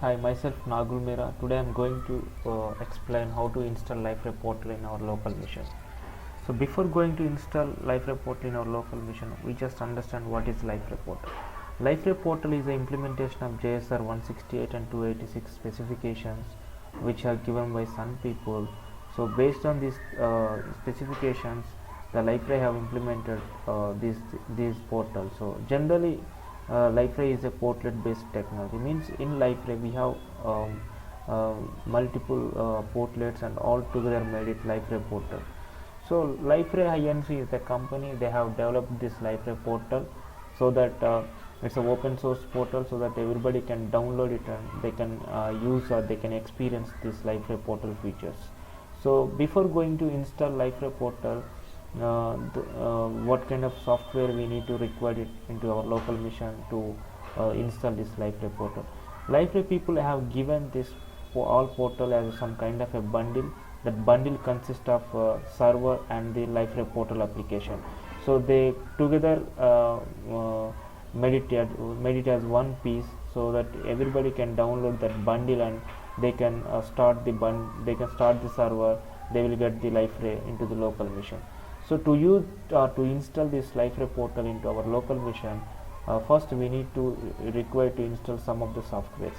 Hi, myself Nagul Mira. Today I am going to explain how to install LifeRay portal in our local mission. So before going to install LifeRay portal in our local mission, we just understand what is LifeRay portal. LifeRay portal is the implementation of JSR 168 and 286 specifications which are given by Sun people. So based on these specifications, the LifeRay have implemented these portals. So generally LifeRay is a portlet based technology, means in LifeRay we have multiple portlets and all together made it LifeRay portal. So LifeRay Inc is the company, they have developed this LifeRay portal so that it's an open source portal so that everybody can download it and they can use or they can experience this LifeRay portal features. So before going to install LifeRay portal, what kind of software we need to require it into our local mission to install this LifeRay portal. LifeRay people have given this all portal as some kind of a bundle. That bundle consists of server and the LifeRay portal application. So they together made it as one piece so that everybody can download that bundle and they can start the server. They will get the LifeRay into the local mission. So to install this LifeRay portal into our local mission, first we need to require to install some of the softwares.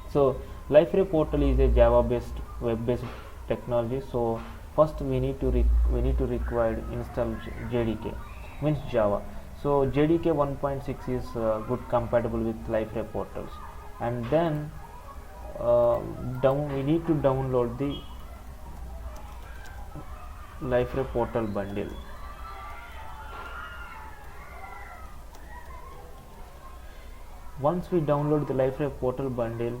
So LifeRay portal is a Java based web based technology. So first we need to require install JDK, means Java. So JDK 1.6 is good compatible with LifeRay portals, and then we need to download the LifeRay portal bundle. Once we download the LifeRay portal bundle,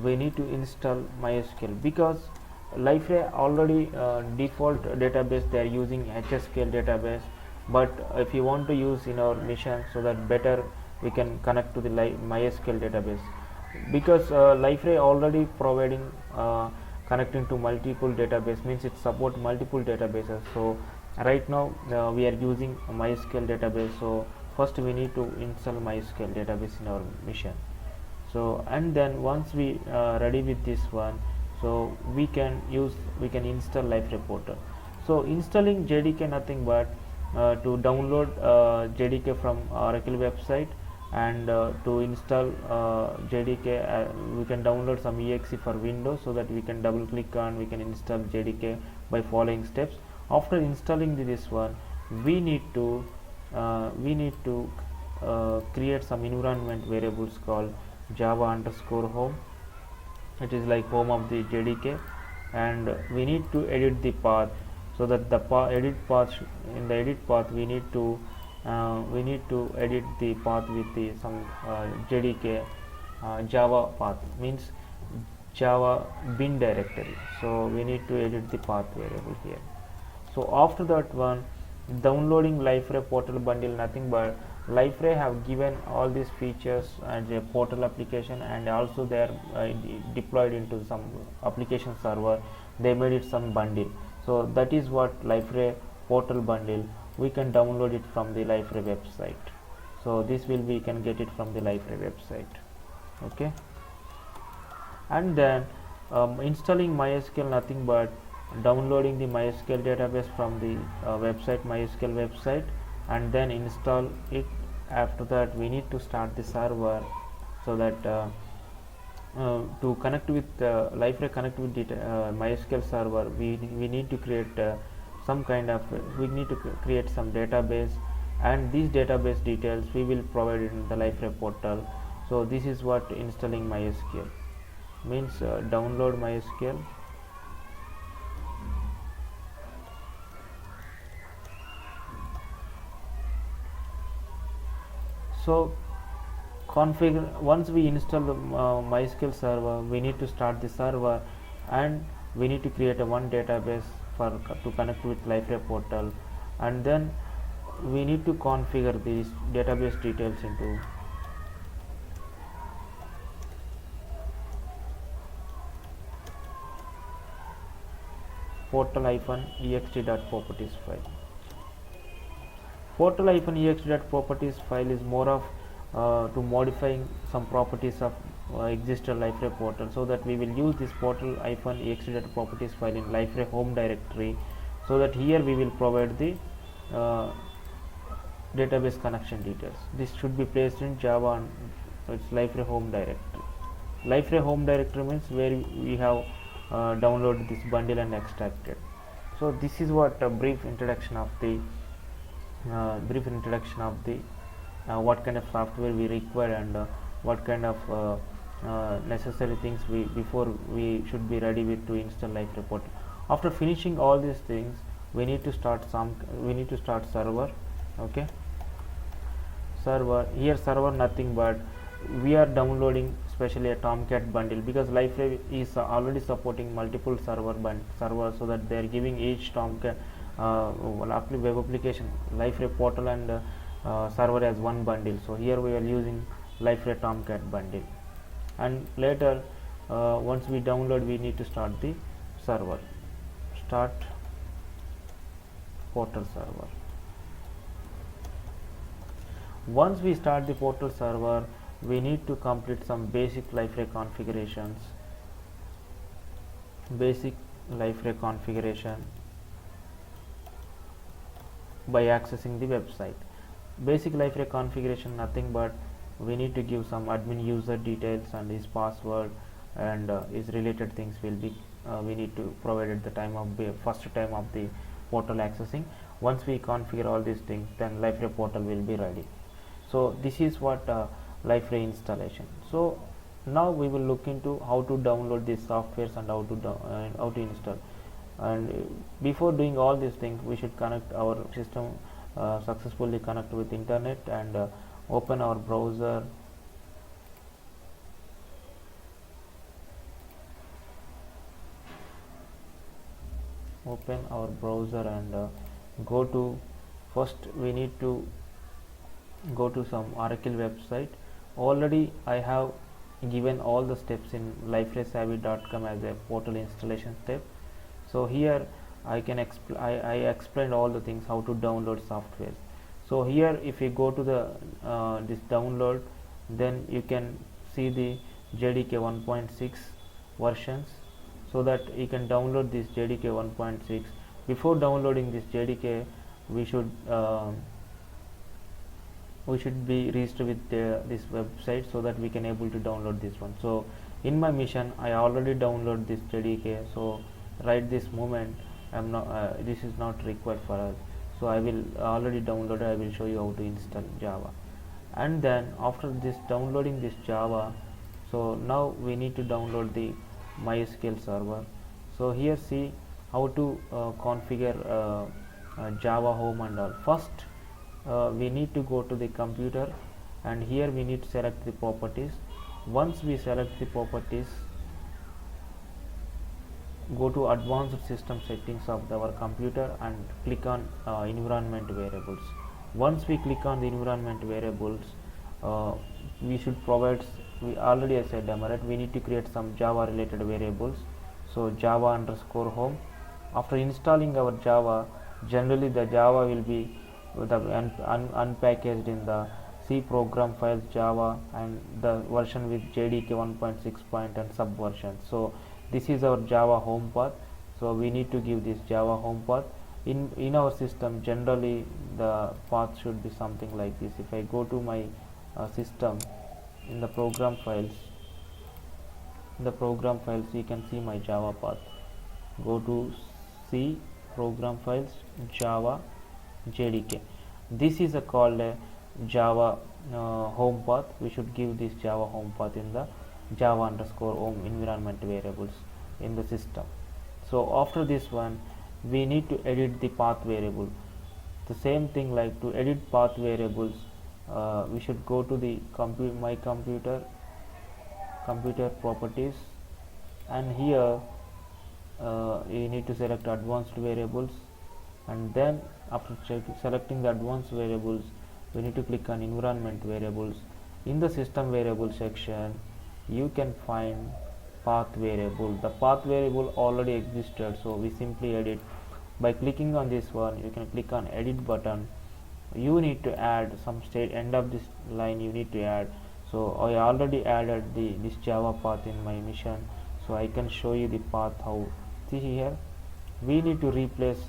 we need to install MySQL because LifeRay already default database they are using HSQL database, but if you want to use in our mission so that better we can connect to the MySQL database because LifeRay already providing connecting to multiple database, means it support multiple databases. So right now we are using MySQL database, so first we need to install MySQL database in our mission. So and then once we ready with this one, so we can install LifeRay portal. So installing JDK nothing but to download JDK from Oracle website, and to install JDK we can download some exe for Windows so that we can double click on we can install JDK by following steps. After installing this one, we need to create some environment variables called Java underscore home. It is like home of the JDK, and we need to edit the path so that the in the edit path we need to edit the path with the some JDK Java path, means Java bin directory. So we need to edit the path variable here. So after that one, downloading LifeRay portal bundle nothing but LifeRay have given all these features and a portal application, and also they are deployed into some application server. They made it some bundle. So that is what LifeRay portal bundle. We can download it from the LifeRay website. So this will we can get it from the LifeRay website. Okay, and then installing MySQL nothing but downloading the MySQL database from the website MySQL website, and then install it. After that we need to start the server so that to connect with LifeRay connect with the MySQL server, we need to create some kind of create some database, and these database details we will provide in the LifeRay portal. So this is what installing MySQL means. Download MySQL. So configure, once we install the MySQL server, we need to start the server, and we need to create a one database to connect with LifeRay portal, and then we need to configure these database details into portal-ext.properties file. Portal-ext.properties file is more of to modifying some properties of existed Liferay portal, so that we will use this portal -ext properties file in Liferay home directory, so that here we will provide the database connection details. This should be placed in Java, and so it's Liferay home directory. Liferay home directory means where we have downloaded this bundle and extracted. So this is what a brief introduction of the what kind of software we require, and what kind of necessary things before we should be ready with to install Liferay portal. After finishing all these things, we need to start server. Okay, server. Here server nothing but we are downloading especially a Tomcat bundle, because Liferay is already supporting multiple servers, so that they are giving each Tomcat web application Liferay portal and server as one bundle. So here we are using Liferay Tomcat bundle, and later once we download, we need to start the server. Start portal server. Once we start the portal server, we need to complete some basic Liferay configurations. Basic Liferay configuration by accessing the website. Basic Liferay configuration nothing but we need to give some admin user details and his password, and his related things will be we need to provide at the time of the first time of the portal accessing. Once we configure all these things, then Liferay portal will be ready. So this is what Liferay installation. So now we will look into how to download these softwares and how to install. And before doing all these things, we should connect our system, successfully connect with internet, and open our browser. Open our browser and go to, first we need to go to some Oracle website. Already I have given all the steps in liferaysavvy.com as a portal installation step. So here I can I explained all the things how to download software. So here if you go to the this download, then you can see the JDK 1.6 versions, so that you can download this JDK 1.6. Before downloading this JDK, we should be registered with this website, so that we can able to download this one. So in my mission, I already download this JDK. So right this moment, I'm not this is not required for us. So I will already download it. I will show you how to install Java. And then after this downloading this Java, so now we need to download the MySQL server. So here see how to configure Java home and all. First we need to go to the computer, and here we need to select the properties. Once we select the properties, go to advanced system settings of our computer and click on environment variables. Once we click on the environment variables, we should provide, we already I said right, we need to create some Java related variables. So Java underscore home. After installing our Java, generally the Java will be unpackaged in the C program files Java, and the version with JDK 1.6 point and subversion. So this is our Java home path. So we need to give this Java home path. In our system, generally the path should be something like this. If I go to my system, in the program files, you can see my Java path. Go to C program files Java JDK. This is called a Java home path. We should give this Java home path in the Java underscore home environment variables in the system. So after this one, we need to edit the path variable. The same thing, like to edit path variables, we should go to the my computer properties, and here you need to select advanced variables, and then after selecting the advanced variables, we need to click on environment variables. In the system variable section, you can find path variable. The path variable already existed, so we simply edit by clicking on this one. You can click on edit button. You need to add some state, end of this line you need to add. So I already added this Java path in my mission, so I can show you the path. How, see here, we need to replace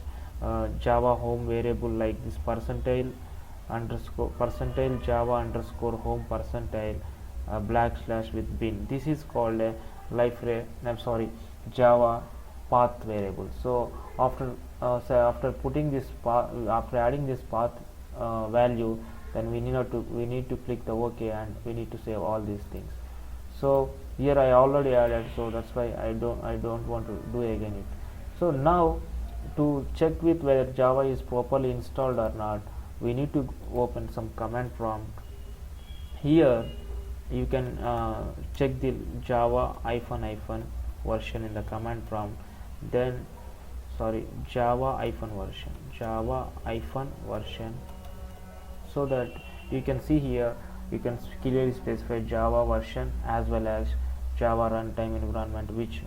Java home variable like this percentile Java underscore home percentile / with bin. This is called a Java path variable. So after putting this path, after adding this path value, then we need to click the OK, and we need to save all these things. So here I already added, so that's why I don't want to do again it. So now to check with whether Java is properly installed or not, we need to open some command prompt. Here you can check the Java - version in the command prompt, then Java version, so that you can see here, you can clearly specify Java version as well as Java runtime environment, which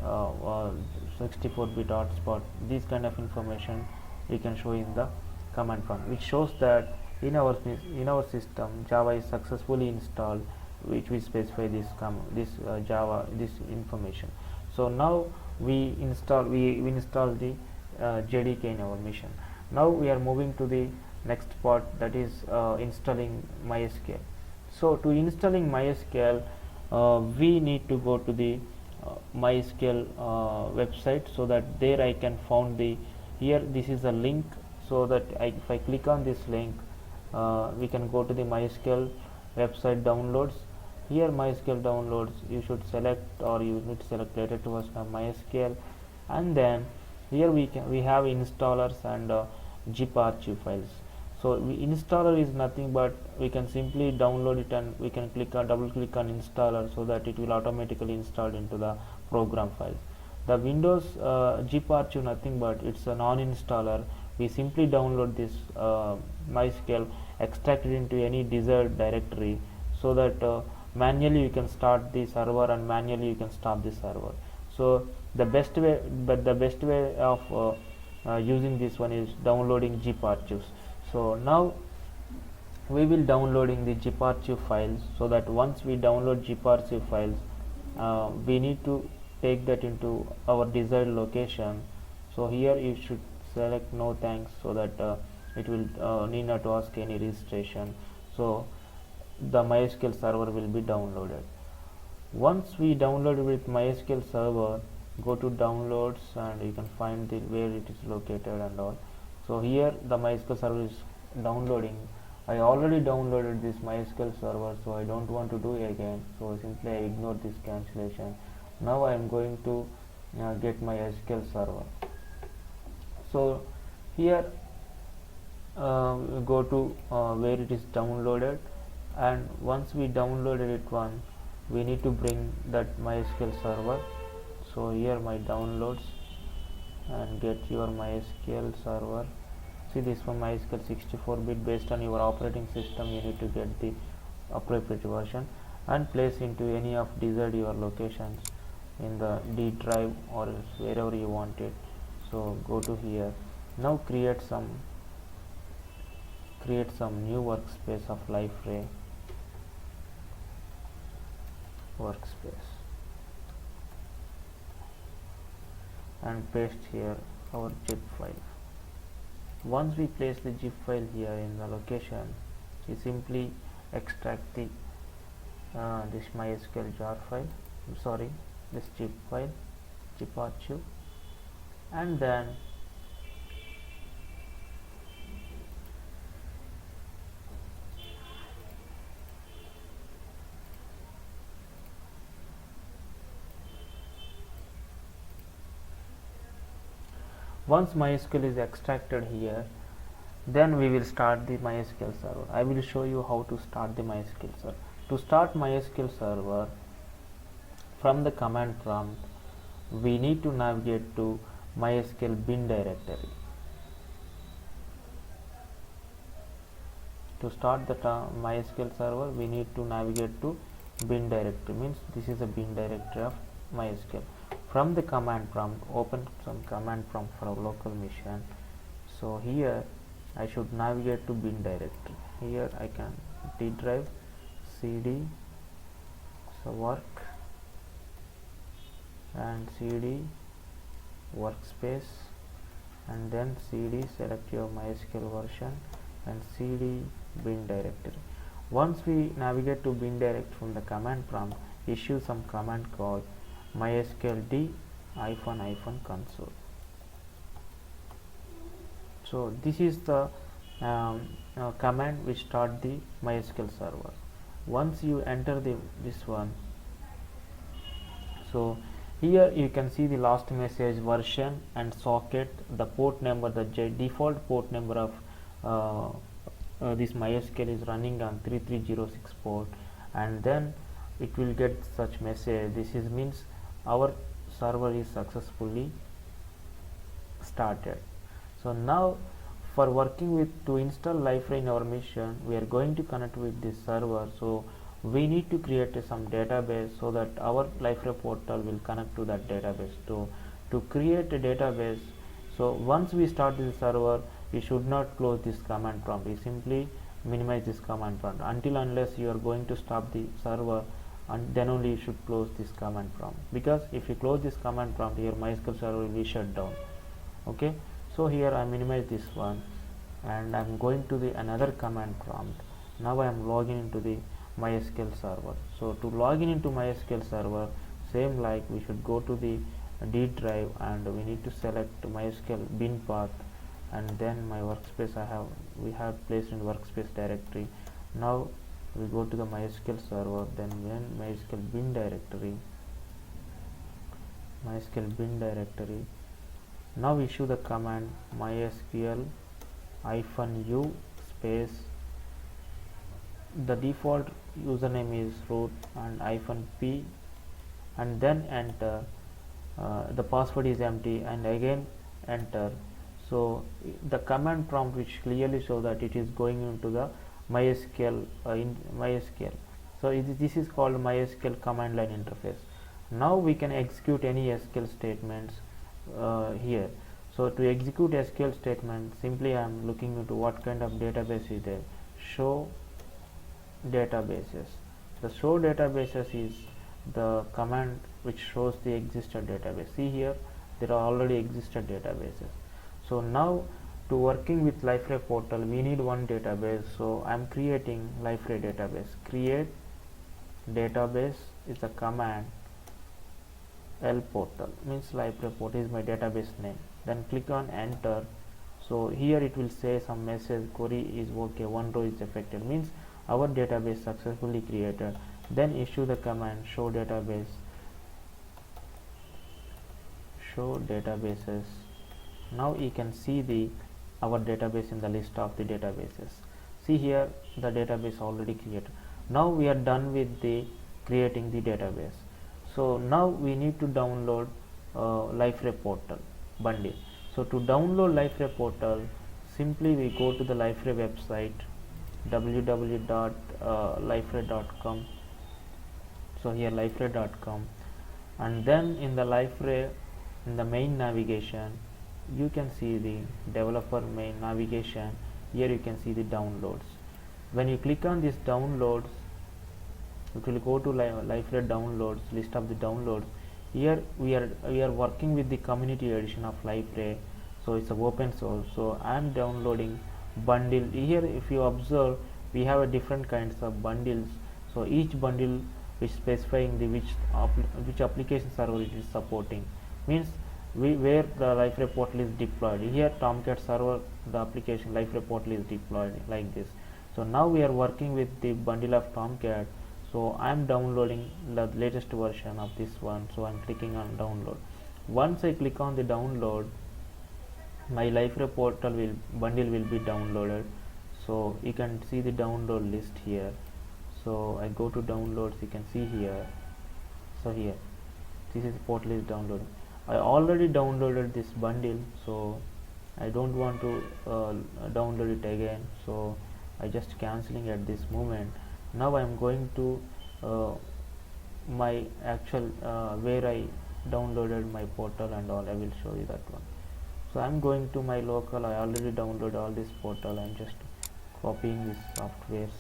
64-bit hotspot. This kind of information we can show in the command prompt, which shows that in our system Java is successfully installed, which we specify this information. So now we install the JDK in our mission. Now we are moving to the next part, that is installing MySQL. So to installing MySQL, we need to go to the MySQL website, so that there I can found here this is a link, so that if I click on this link, we can go to the MySQL website downloads. Here MySQL downloads, you should select, or you need to select latest version of MySQL, and then here we have installers and zip archive files. So installer is nothing but we can simply download it, and we can double click on installer, so that it will automatically install into the program files. The Windows zip archive, nothing but it's a non-installer. We simply download this MySQL, extract it into any desired directory, so that manually you can start the server and manually you can stop the server. So the best way of using this one is downloading zip archives. So now we will downloading the zip archive files, so that once we download zip archive files, we need to take that into our desired location. So here you should select no thanks, so that it will need not to ask any registration. So the MySQL server will be downloaded. Once we download with MySQL server, go to downloads, and you can find where it is located and all. So here the MySQL server is downloading. I already downloaded this MySQL server, so I don't want to do it again, so simply I ignore this cancellation. Now I am going to get my SQL server. So here go to where it is downloaded, and once we downloaded it one, we need to bring that MySQL server. So here my downloads, and get your MySQL server. See this one, MySQL 64-bit. Based on your operating system, you need to get the appropriate version and place into any of desired your locations in the D drive or wherever you want it. So go to here. Now create some new workspace of Liferay workspace, and paste here our zip file. Once we place the zip file here in the location, we simply extract the this MySQL jar file, this zip file, zip archive, and then once MySQL is extracted here, then we will start the MySQL server. I will show you how to start the MySQL server. To start MySQL server, from the command prompt, we need to navigate to MySQL bin directory. To start the MySQL server, we need to navigate to bin directory, means this is a bin directory of MySQL. From the command prompt, open some command prompt for our local machine. So here I should navigate to bin directory. Here I can D drive cd so work and cd workspace, and then cd select your MySQL version and cd bin directory. Once we navigate to bin direct from the command prompt, issue some command called mysql d -console. So this is the command which start the MySQL server. Once you enter this one, so here you can see the last message, version and socket, the port number, the default port number of this MySQL is running on 3306 port, and then it will get such message. This is means our server is successfully started. So now for working with to install Liferay in our machine, we are going to connect with this server. So we need to create some database so that our Liferay portal will connect to that database. To create a database, so once we start this server, we should not close this command prompt. We simply minimize this command prompt until unless you are going to stop the server, and then only you should close this command prompt, because if you close this command prompt, your MySQL server will be shut down. Okay, so here I minimize this one and I am going to the another command prompt. Now I am logging into the MySQL server. So to log in into MySQL server, same like we should go to the D drive and we need to select MySQL bin path, and then my workspace we have placed in workspace directory. Now we go to the MySQL server, then MySQL bin directory. Now issue the command mysql -u space, the default username is root, and -p, and then enter. The password is empty, and again enter. So the command prompt which clearly show that it is going into the MySQL in MySQL. So this is called MySQL command line interface. Now we can execute any SQL statements here. So to execute SQL statement, simply I am looking into what kind of database is there. Show databases. The show databases is the command which shows the existed database. See here, there are already existed databases. So now to working with Liferay portal, we need one database. So I am creating Liferay database. Create database is the command. L portal means Liferay portal is my database name. Then click on enter. So here it will say some message, query is okay, one row is affected, means our database successfully created. Then issue the command show databases. Now you can see our database in the list of the databases. See here, the database already created. Now we are done with the creating the database. So now we need to download Liferay portal bundle. So to download Liferay portal, simply we go to the Liferay website www.liferay.com. So here liferay.com, and then in the Liferay, in the main navigation, you can see the developer main navigation. Here you can see the downloads. When you click on this downloads, it will go to Liferay downloads, list of the downloads. Here we are working with the community edition of Liferay, so it's a open source. So I am downloading bundle. Here if you observe, we have a different kinds of bundles. So each bundle is specifying the which application server it is supporting, means where the Liferay portal is deployed. Here Tomcat server, the application Liferay portal is deployed like this. So now we are working with the bundle of Tomcat. So I am downloading the latest version of this one. So I am clicking on download. Once I click on the download, my Liferay portal bundle will be downloaded. So you can see the download list here. So I go to downloads, you can see here. So here, this is portal is downloaded. I already downloaded this bundle, so I don't want to download it again. So I just cancelling at this moment. Now I am going to my actual where I downloaded my portal and all. I will show you that one. So I am going to my local. I already downloaded all this portal. I am just copying this softwares.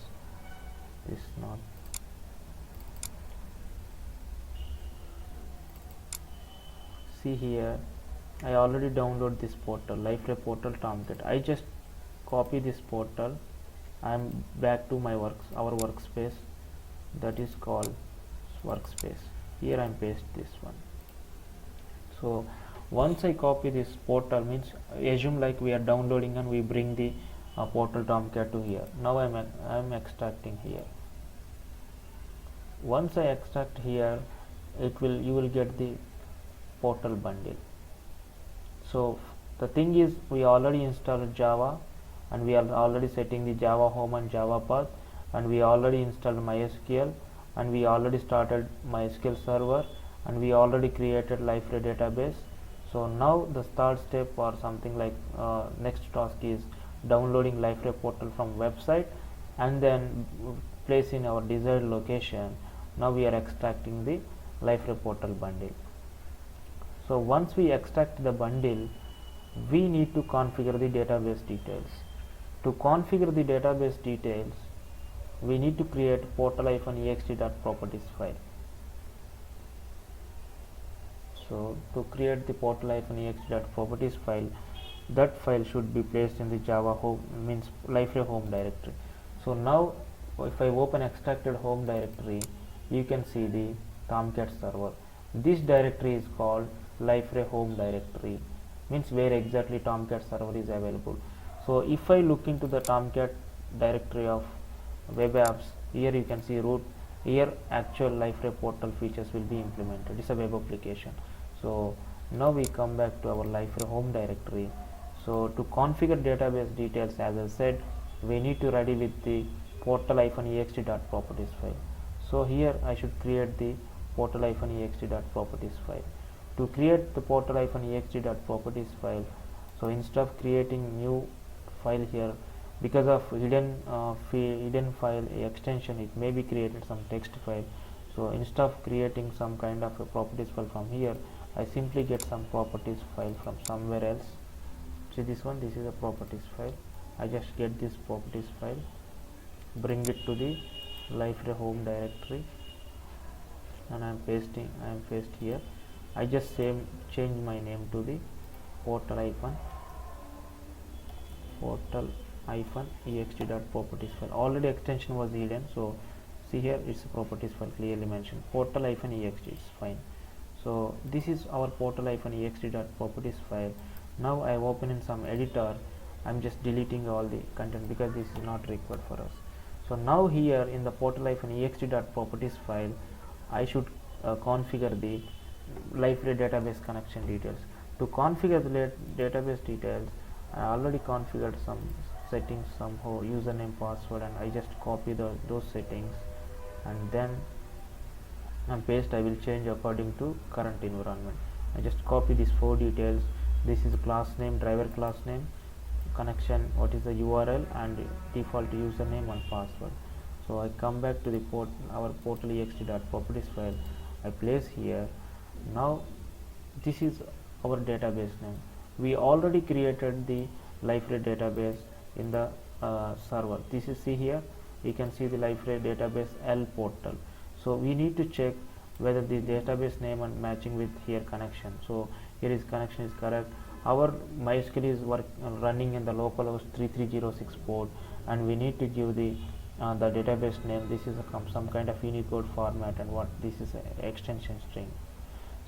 This not. see here, I already download this portal, Liferay portal Tomcat. I just copy this portal. I am back to my our workspace, that is called workspace. Here I am paste this one. So once I copy this portal, means assume like we are downloading and we bring the portal Tomcat to here. Now I am extracting here. Once I extract here, you will get the portal bundle. So the thing is, we already installed Java and we are already setting the Java home and Java path, and we already installed MySQL, and we already started MySQL server, and we already created Liferay database. So now the third step or something like next task is downloading Liferay portal from website and then place in our desired location. Now we are extracting the Liferay portal bundle. So once we extract the bundle, we need to configure the database details. To configure the database details, we need to create portal-ext.properties file. So to create the portal-ext.properties file, that file should be placed in the Java home, means Liferay home directory. So now if I open extracted home directory, you can see the Tomcat server. This directory is called Liferay home directory, means where exactly Tomcat server is available. So if I look into the Tomcat directory of web apps, here you can see root. Here actual Liferay portal features will be implemented. It's a web application. So now we come back to our Liferay home directory. So to configure database details, as I said, we need to ready with the portal-ext.properties file. So here I should create the portal-ext.properties file. To create the portal-ext.properties file, so instead of creating new file here, because of hidden file extension, it may be created some text file. So instead of creating some kind of a properties file from here, I simply get some properties file from somewhere else. See this one, this is a properties file. I just get this properties file, bring it to the Liferay home directory, and I am paste here. I just change my name to the portal-ext.properties file. Already extension was hidden, so see here it's a properties file clearly mentioned, portal-ext is fine. So this is our portal-ext.properties file. Now I open in some editor. I'm just deleting all the content because this is not required for us. So now here in the portal-ext.properties file, I should configure the Liferay database connection details. To configure the database details, I already configured some settings, some username, password, and I just copy those settings and then paste. I will change according to current environment. I just copy these 4 details. This is class name, driver class name, connection, what is the URL, and default username and password. So I come back to the our portal-ext.properties file. I place here. Now this is our database name. We already created the Liferay database in the server. This is, see here, you can see the Liferay database L portal. So we need to check whether the database name and matching with here connection. So here is connection is correct. Our MySQL is running in the localhost 3306 port, and we need to give the database name. This is some kind of Unicode format, and what this is a extension string.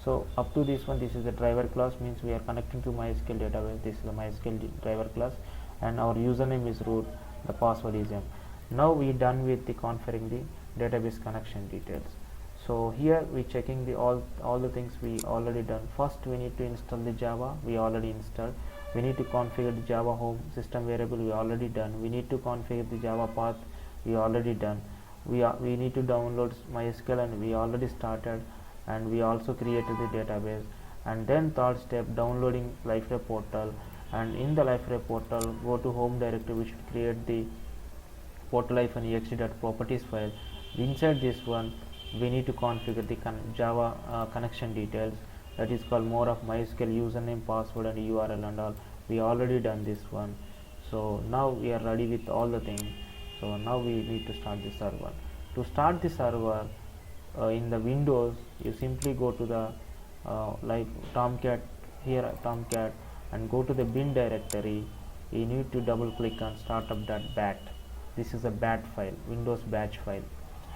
So up to this one, this is the driver class, means we are connecting to MySQL database. This is the MySQL driver class, and our username is root, the password is m. Now we done with the configuring the database connection details. So here we checking the all the things we already done. First we need to install the Java, we already installed. We need to configure the Java home system variable, we already done. We need to configure the Java path, we already done. We need to download MySQL, and we already started, and we also created the database. And then third step, downloading Liferay portal, and in the Liferay portal, go to home directory. We should create the portal-ext.properties file. Inside this one, we need to configure the Java connection details, that is called more of MySQL username, password, and URL and all. We already done this one. So now we are ready with all the things. So now we need to start the server. To start the server, in the Windows, you simply go to the like Tomcat, here Tomcat, and go to the bin directory. You need to double click on startup.bat. This is a bat file, Windows batch file.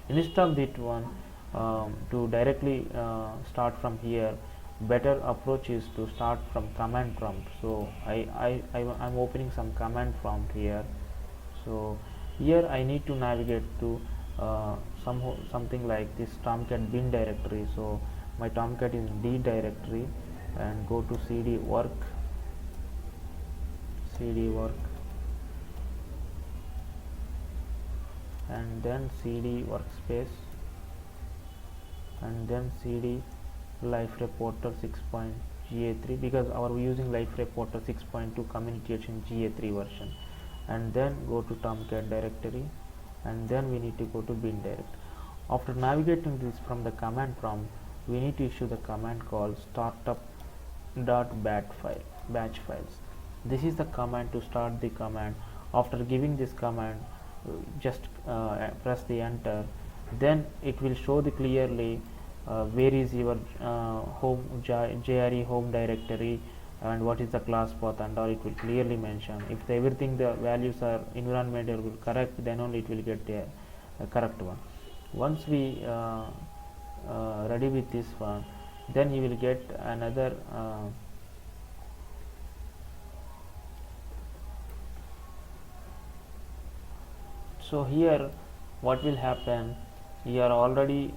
Install that one. To directly start from here, better approach is to start from command prompt. So I'm opening some command prompt here. So here I need to navigate to something like this Tomcat bin directory. So my Tomcat is D directory, and go to cd work, and then cd workspace, and then cd life reporter 6.ga3, because we are using life reporter 6.2 communication GA3 version, and then go to Tomcat directory, and then we need to go to bin direct. After navigating this from the command prompt, we need to issue the command called startup.bat file, batch files. This is the command to start the command. After giving this command, just press the enter. Then it will show the clearly where is your home JRE home directory and what is the class path and all. It will clearly mention. If everything the values are environmental will correct, then only it will get the correct one. Once we ready with this one, then you will get another so here what will happen, you are already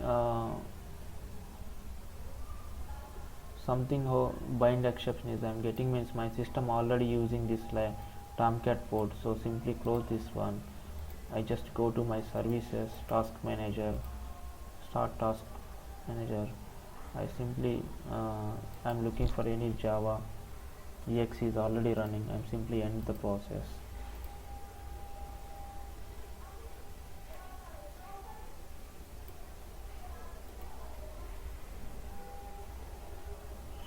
something bind exception is I'm getting, means my system already using this like Tomcat port. So simply close this one. I just go to my services, task manager, start task manager. I simply I'm looking for any Java. exe is already running. I'm simply end the process.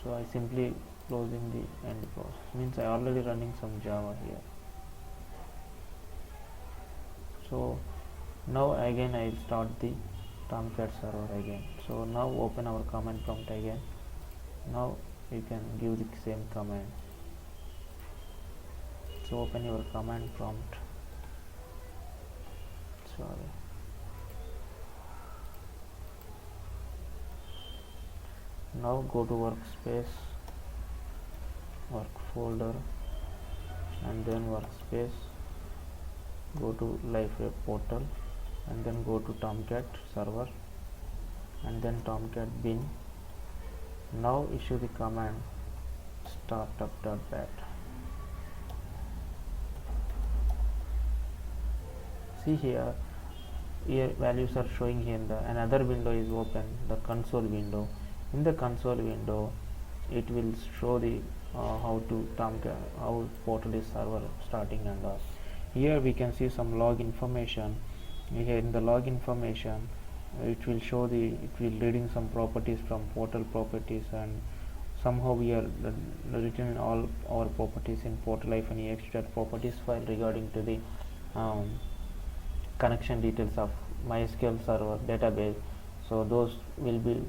So I simply closing the end process, means I already running some Java here. So now again I will start the Tomcat server again. So now open our command prompt again. Now you can give the same command. So open your command prompt. Sorry. Now go to workspace, work folder, and then workspace, go to life portal, and then go to Tomcat server, and then Tomcat bin. Now issue the command startup.bat. See here values are showing here. Another window is open, the console window. In the console window, it will show the how portal is server starting and all. Here we can see some log information. Here in the log information, it will show it will reading some properties from portal properties, and somehow we are written all our properties in portal-exe.properties file regarding to the connection details of MySQL server database. So those will be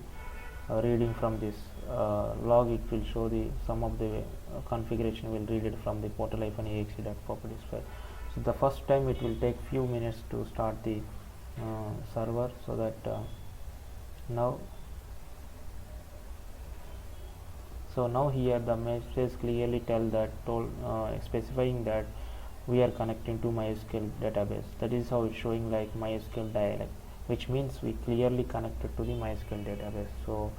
reading from this log. It will show the some of the configuration will read it from the portal-exe.properties file. So the first time it will take few minutes to start the server, so that now here the message clearly specifying that we are connecting to MySQL database. That is how it's showing like MySQL dialect, which means we clearly connected to the MySQL database. So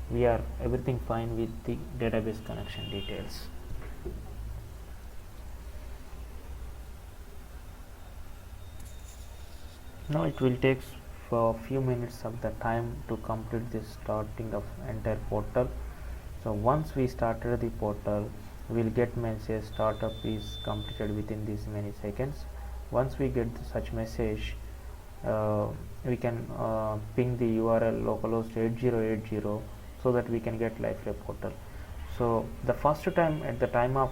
we are everything fine with the database connection details. Now it will take for a few minutes of the time to complete the starting of entire portal. So once we started the portal, we will get message startup is completed within these many seconds. Once we get such message, we can ping the URL localhost 8080 so that we can get Liferay portal. So the first time at the time of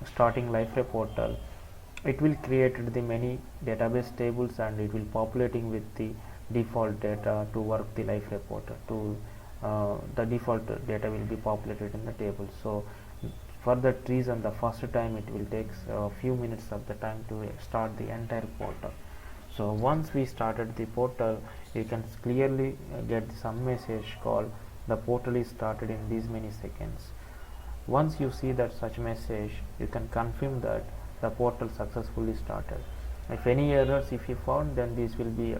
starting Liferay portal, it will create the many database tables and it will populating with the default data to work the Liferay portal, to the default data will be populated in the table. So for that reason, the first time it will take a few minutes of the time to start the entire portal. So once we started the portal, you can clearly get some message called the portal is started in these many seconds. Once you see that such message, you can confirm that the portal successfully started. If any errors if you found, then these will be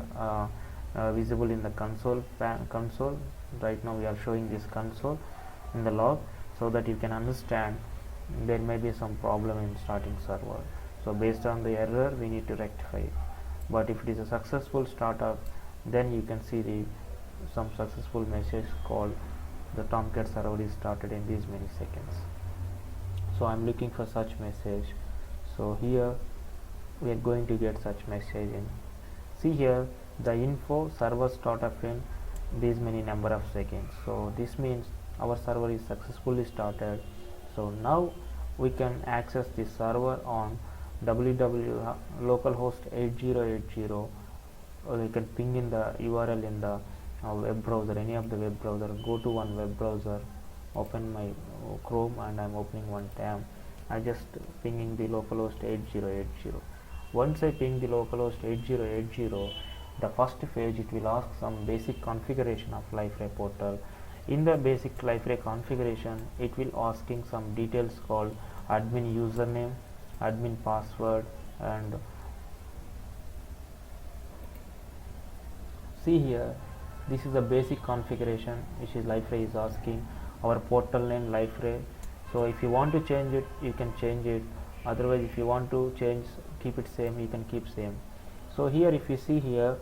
visible in the console. Right now we are showing this console in the log, so that you can understand there may be some problem in starting server. So based on the error, we need to rectify it. But if it is a successful startup, then you can see some successful message called the Tomcat server is started in these many seconds. So I'm looking for such message. So here we are going to get such message in. See here, the info server startup in these many number of seconds. So this means our server is successfully started. So now we can access the server on www localhost 8080. We can ping in the URL in the web browser, any of the web browser. Go to one web browser, open my Chrome, and I'm opening one tab. I just pinging the localhost 8080. Once I ping the localhost 8080, the first page it will ask some basic configuration of Liferay portal. In the basic Liferay configuration, it will asking some details called admin username, admin password, and see here, this is the basic configuration which is Liferay is asking. Our portal name Liferay. So if you want to change it, you can change it. Otherwise, if you want to change, keep it same, you can keep same. So here, if you see here,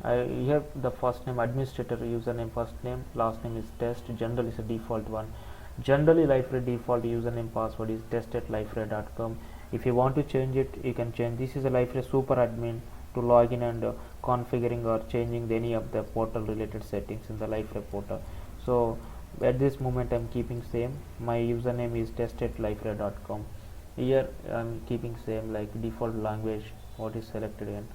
you have the first name administrator username, first name, last name is test. General is a default one. Generally, Liferay default username password is test@liferay.com. If you want to change it, you can change. This is a Liferay super admin to log in and configuring or changing any of the portal related settings in the Liferay portal. So at this moment I'm keeping same. My username is test@liferay.com. Here I'm keeping same, like default language what is selected in.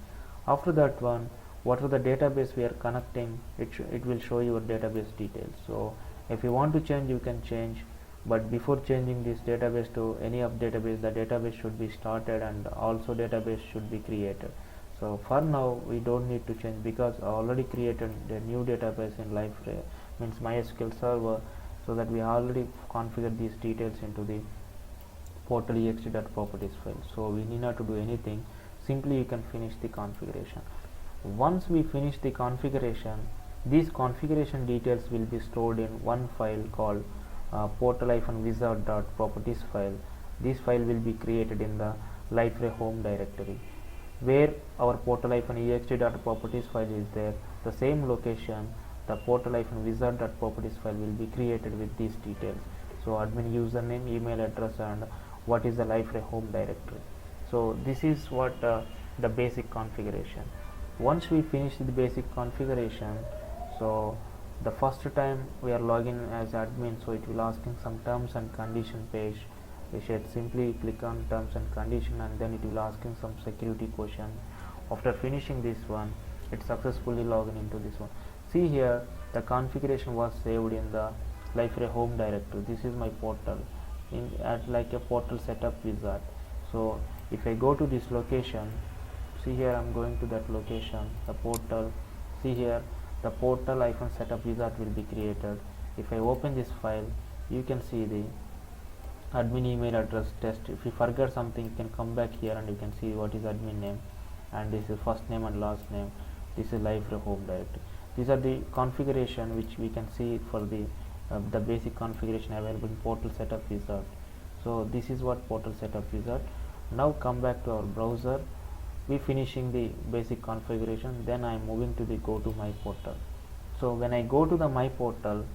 After that one, what are the database we are connecting, it will show your database details. So if you want to change, you can change, but before changing this database to any of database, the database should be started and also database should be created. So for now we don't need to change because I already created the new database in Liferay, means MySQL server, so that we already configured these details into the portal ext.properties file. So we need not to do anything, simply you can finish the configuration. Once we finish the configuration, these configuration details will be stored in one file called portal-wizard.properties file. This file will be created in the Liferay home directory, where our portal-ext.properties file is there. The same location, the portal-wizard.properties file will be created with these details. So admin username, email address, and what is the Liferay home directory. So this is what the basic configuration. Once we finish the basic configuration, so the first time we are logging as admin, so it will asking some terms and condition page. We should simply click on terms and condition, and then it will asking some security question. After finishing this one, it successfully logged into this one. See here, the configuration was saved in the Liferay home directory. This is my portal at like a portal setup wizard. So if I go to this location, see here I'm going to that location, the portal. See here, the portal-setup wizard will be created. If I open this file, you can see the admin email address test. If you forget something, you can come back here and you can see what is admin name, and this is first name and last name. This is Liferay home directory. These are the configuration which we can see for the basic configuration available in portal setup wizard. So this is what portal setup wizard. Now come back to our browser. We finishing the basic configuration, then I am moving to the go to my portal. So when I go to the my portal,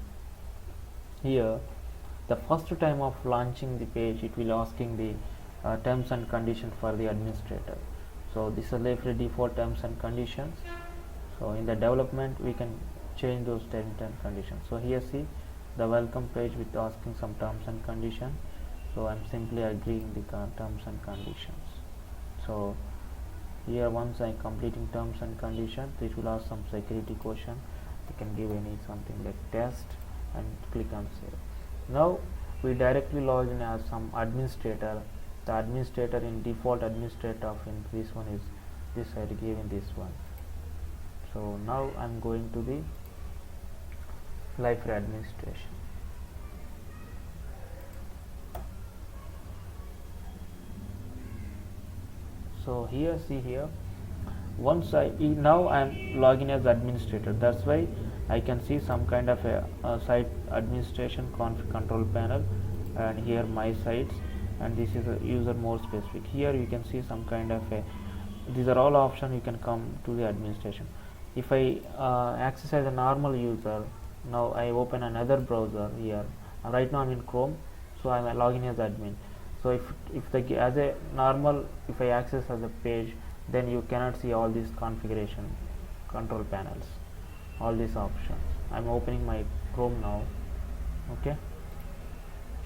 here the first time of launching the page, it will asking the terms and conditions for the administrator. So this is Liferay default terms and conditions. So in the development we can change those terms and conditions. So here see the welcome page with asking some terms and conditions. So I'm simply agreeing the terms and conditions. So here once I completing terms and conditions, it will ask some security question. You can give any something like test, and click on save. Now we directly log in as some administrator. The administrator in default administrator of in this one is this I gave in this one. So now I'm going to the Liferay administration. So here, see here, once now I'm logging as administrator. That's why I can see some kind of a site administration control panel, and here my sites, and this is a user more specific. Here you can see some kind of a, these are all options. You can come to the administration. If I access as a normal user, now I open another browser here. Right now I'm in Chrome, so I'm logging as admin. So if the as a normal, if I access as a page, then you cannot see all these configuration control panels, all these options. I'm opening my Chrome now. Okay,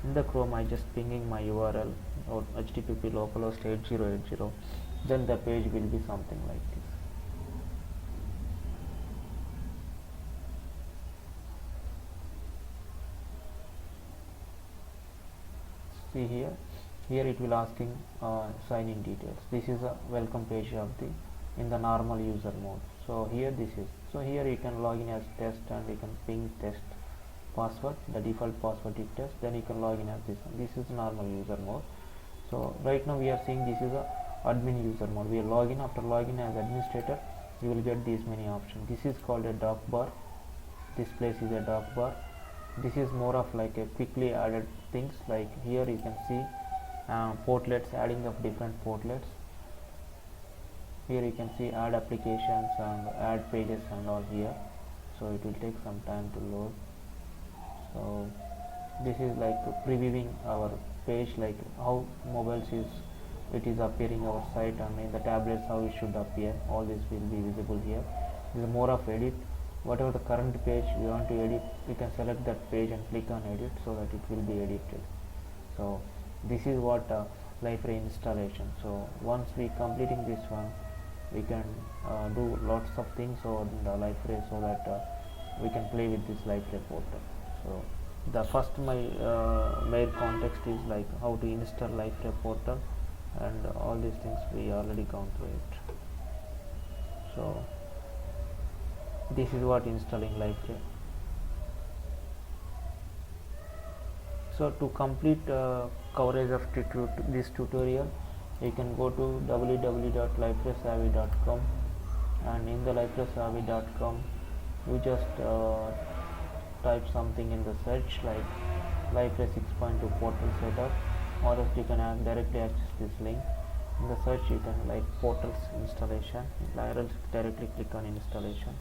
in the Chrome I just pinging my URL or http localhost 8080, then the page will be something like this. See here it will asking sign in details. This is a welcome page of the in the normal user mode. So here this is, so here you can log in as test, and you can ping test password, the default password is test, then you can log in as this one. This is normal user mode. So right now we are seeing this is a admin user mode. We are login. After login as administrator, you will get these many options. This is called a dock bar. This place is a dock bar. This is more of like a quickly added things, like here you can see portlets, adding of different portlets. Here you can see add applications and add pages and all here, so it will take some time to load. So this is like previewing our page, like how mobiles is it is appearing our site, and in the tablets how it should appear. All this will be visible here. This is more of edit. Whatever the current page you want to edit, you can select that page and click on edit, so that it will be edited. So this is what Liferay installation. So once we completing this one, we can do lots of things on the Liferay, so that we can play with this Liferay portal. So the first my main context is like how to install Liferay portal, and all these things we already gone through it. So this is what installing Liferay. So to complete coverage of this tutorial, you can go to www.liferaysavvy.com, and in the liferaysavvy.com you just type something in the search like Liferay 6.2 portal setup, or else you can directly access this link. In the search you can like portals installation, or else directly click on installation.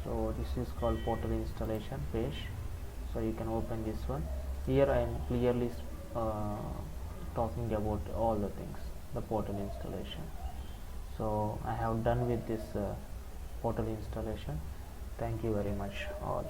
So this is called portal installation page. So you can open this one. Here I am clearly talking about all the things, the portal installation. So I have done with this portal installation. Thank you very much all.